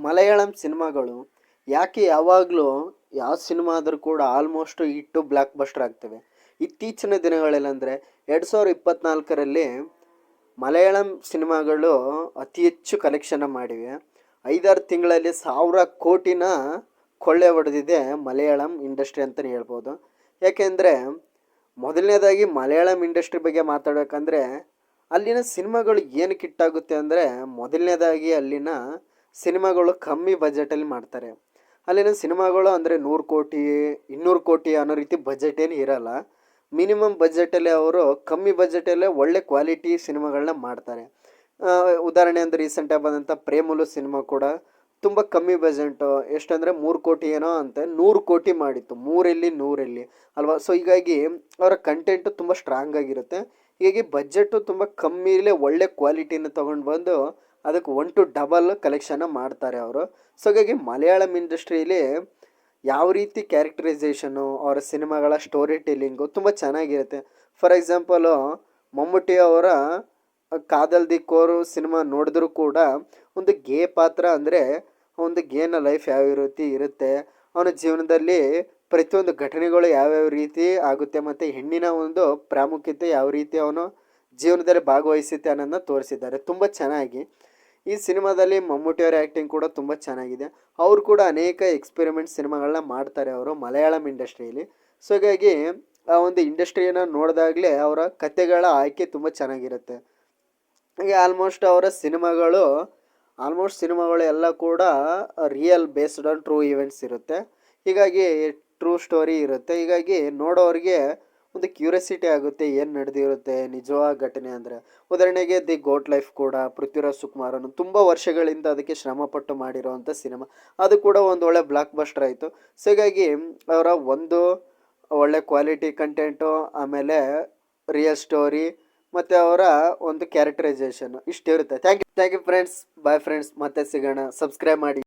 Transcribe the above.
ಮಲಯಾಳಂ ಸಿನಿಮಾಗಳು ಯಾಕೆ ಯಾವಾಗಲೂ ಯಾವ ಸಿನಿಮಾ ಆದರೂ ಕೂಡ ಆಲ್ಮೋಸ್ಟ್ ಹಿಟ್ಟು ಬ್ಲಾಕ್ ಬಸ್ಟರ್ ಆಗ್ತವೆ. ಇತ್ತೀಚಿನ ದಿನಗಳಲ್ಲಿ ಅಂದರೆ 2024ರಲ್ಲಿ ಮಲಯಾಳಂ ಸಿನಿಮಾಗಳು ಅತಿ ಹೆಚ್ಚು ಕಲೆಕ್ಷನ್ ಮಾಡಿವೆ. 5-6 ತಿಂಗಳಲ್ಲಿ 1,000 ಕೋಟಿನ ಕೊಳ್ಳೆ ಹೊಡೆದಿದೆ ಮಲಯಾಳಂ ಇಂಡಸ್ಟ್ರಿ ಅಂತಲೇ ಹೇಳ್ಬೋದು. ಯಾಕೆಂದರೆ ಮೊದಲನೇದಾಗಿ ಮಲಯಾಳಂ ಇಂಡಸ್ಟ್ರಿ ಬಗ್ಗೆ ಮಾತಾಡಬೇಕಂದ್ರೆ ಅಲ್ಲಿನ ಸಿನಿಮಾಗಳು ಏನಕ್ಕೆ ಹಿಟ್ಟಾಗುತ್ತೆ ಅಂದರೆ ಮೊದಲನೇದಾಗಿ ಅಲ್ಲಿನ ಸಿನಿಮಾಗಳು ಕಮ್ಮಿ ಬಜೆಟಲ್ಲಿ ಮಾಡ್ತಾರೆ. ಅಲ್ಲಿನ ಸಿನಿಮಾಗಳು ಅಂದರೆ 100 ಕೋಟಿ 200 ಕೋಟಿ ಅನ್ನೋ ರೀತಿ ಬಜೆಟ್ ಏನು ಇರಲ್ಲ. ಮಿನಿಮಮ್ ಬಜೆಟಲ್ಲಿ ಅವರು ಕಮ್ಮಿ ಬಜೆಟಲ್ಲೇ ಒಳ್ಳೆ ಕ್ವಾಲಿಟಿ ಸಿನಿಮಾಗಳನ್ನ ಮಾಡ್ತಾರೆ. ಉದಾಹರಣೆ ಅಂದರೆ ರೀಸೆಂಟಾಗಿ ಬಂದಂಥ ಪ್ರೇಮಲು ಸಿನಿಮಾ ಕೂಡ ತುಂಬ ಕಮ್ಮಿ ಬಜೆಟು, ಎಷ್ಟಂದರೆ 3 ಕೋಟಿ ಏನೋ ಅಂತೆ 100 ಕೋಟಿ ಮಾಡಿತ್ತು. 100 ಅಲ್ವಾ. ಸೊ ಹೀಗಾಗಿ ಅವರ ಕಂಟೆಂಟು ತುಂಬ ಸ್ಟ್ರಾಂಗ್ ಆಗಿರುತ್ತೆ. ಹೀಗಾಗಿ ಬಜೆಟು ತುಂಬ ಕಮ್ಮಿಲೇ ಒಳ್ಳೆ ಕ್ವಾಲಿಟಿನ ತೊಗೊಂಡು ಬಂದು ಅದಕ್ಕೆ 1 to 2 ಕಲೆಕ್ಷನ್ನ ಮಾಡ್ತಾರೆ ಅವರು. ಸೊ ಹಾಗಾಗಿ ಮಲಯಾಳಂ ಇಂಡಸ್ಟ್ರೀಲಿ ಯಾವ ರೀತಿ ಕ್ಯಾರೆಕ್ಟರೈಸೇಷನು ಅವರ ಸಿನಿಮಾಗಳ ಸ್ಟೋರಿ ಟೆಲ್ಲಿಂಗು ತುಂಬ ಚೆನ್ನಾಗಿರುತ್ತೆ. ಫಾರ್ ಎಕ್ಸಾಂಪಲು ಮಮ್ಮೂಟಿ ಅವರ ಕಾದಲ್ ದಿ ಕೋರು ಸಿನಿಮಾ ನೋಡಿದ್ರೂ ಕೂಡ ಒಂದು ಗೇ ಪಾತ್ರ ಅಂದರೆ ಒಂದು ಗೇನ ಲೈಫ್ ಯಾವ ರೀತಿ ಇರುತ್ತೆ, ಅವನ ಜೀವನದಲ್ಲಿ ಪ್ರತಿಯೊಂದು ಘಟನೆಗಳು ಯಾವ್ಯಾವ ರೀತಿ ಆಗುತ್ತೆ ಮತ್ತು ಹೆಣ್ಣಿನ ಒಂದು ಪ್ರಾಮುಖ್ಯತೆ ಯಾವ ರೀತಿ ಅವನು ಜೀವನದಲ್ಲಿ ಭಾಗವಹಿಸುತ್ತೆ ಅನ್ನೋದನ್ನ ತೋರಿಸಿದ್ದಾರೆ ತುಂಬ ಚೆನ್ನಾಗಿ. ಈ ಸಿನಿಮಾದಲ್ಲಿ ಮಮ್ಮೂಟಿಯವರ ಆ್ಯಕ್ಟಿಂಗ್ ಕೂಡ ತುಂಬ ಚೆನ್ನಾಗಿದೆ. ಅವರು ಕೂಡ ಅನೇಕ ಎಕ್ಸ್ಪೆರಿಮೆಂಟ್ ಸಿನಿಮಾಗಳನ್ನ ಮಾಡ್ತಾರೆ ಅವರು ಮಲಯಾಳಂ ಇಂಡಸ್ಟ್ರಿಯಲ್ಲಿ. ಸೊ ಹೀಗಾಗಿ ಆ ಒಂದು ಇಂಡಸ್ಟ್ರಿಯನ್ನು ನೋಡಿದಾಗಲೇ ಅವರ ಕಥೆಗಳ ಆಯ್ಕೆ ತುಂಬ ಚೆನ್ನಾಗಿರುತ್ತೆ. ಹಾಗೆ ಸಿನಿಮಾಗಳು ಎಲ್ಲ ಕೂಡ real based on true events ಇರುತ್ತೆ. ಹೀಗಾಗಿ ಟ್ರೂ ಸ್ಟೋರಿ ಇರುತ್ತೆ. ಹೀಗಾಗಿ ನೋಡೋರಿಗೆ ಒಂದು ಕ್ಯೂರಿಯಾಸಿಟಿ ಆಗುತ್ತೆ ಏನು ನಡೆದಿರುತ್ತೆ ನಿಜವಾದ ಘಟನೆ ಅಂದರೆ. ಉದಾಹರಣೆಗೆ ದಿ ಗೋಟ್ ಲೈಫ್ ಕೂಡ ಪೃಥ್ವಿರಾಜ್ ಸುಕುಮಾರನು ತುಂಬ ವರ್ಷಗಳಿಂದ ಅದಕ್ಕೆ ಶ್ರಮಪಟ್ಟು ಮಾಡಿರೋವಂಥ ಸಿನಿಮಾ. ಅದು ಕೂಡ ಒಂದು ಒಳ್ಳೆ ಬ್ಲಾಕ್ ಬಸ್ಟರ್ ಆಯಿತು. ಸೊ ಹೀಗಾಗಿ ಅವರ ಒಂದು ಒಳ್ಳೆ ಕ್ವಾಲಿಟಿ ಕಂಟೆಂಟು, ಆಮೇಲೆ ರಿಯಲ್ ಸ್ಟೋರಿ ಮತ್ತು ಅವರ ಒಂದು ಕ್ಯಾರೆಕ್ಟರೈಸೇಷನ್ ಇಷ್ಟಿರುತ್ತೆ. Thank you friends. Bye friends, ಮತ್ತೆ ಸಿಗೋಣ. ಸಬ್ಸ್ಕ್ರೈಬ್ ಮಾಡಿ.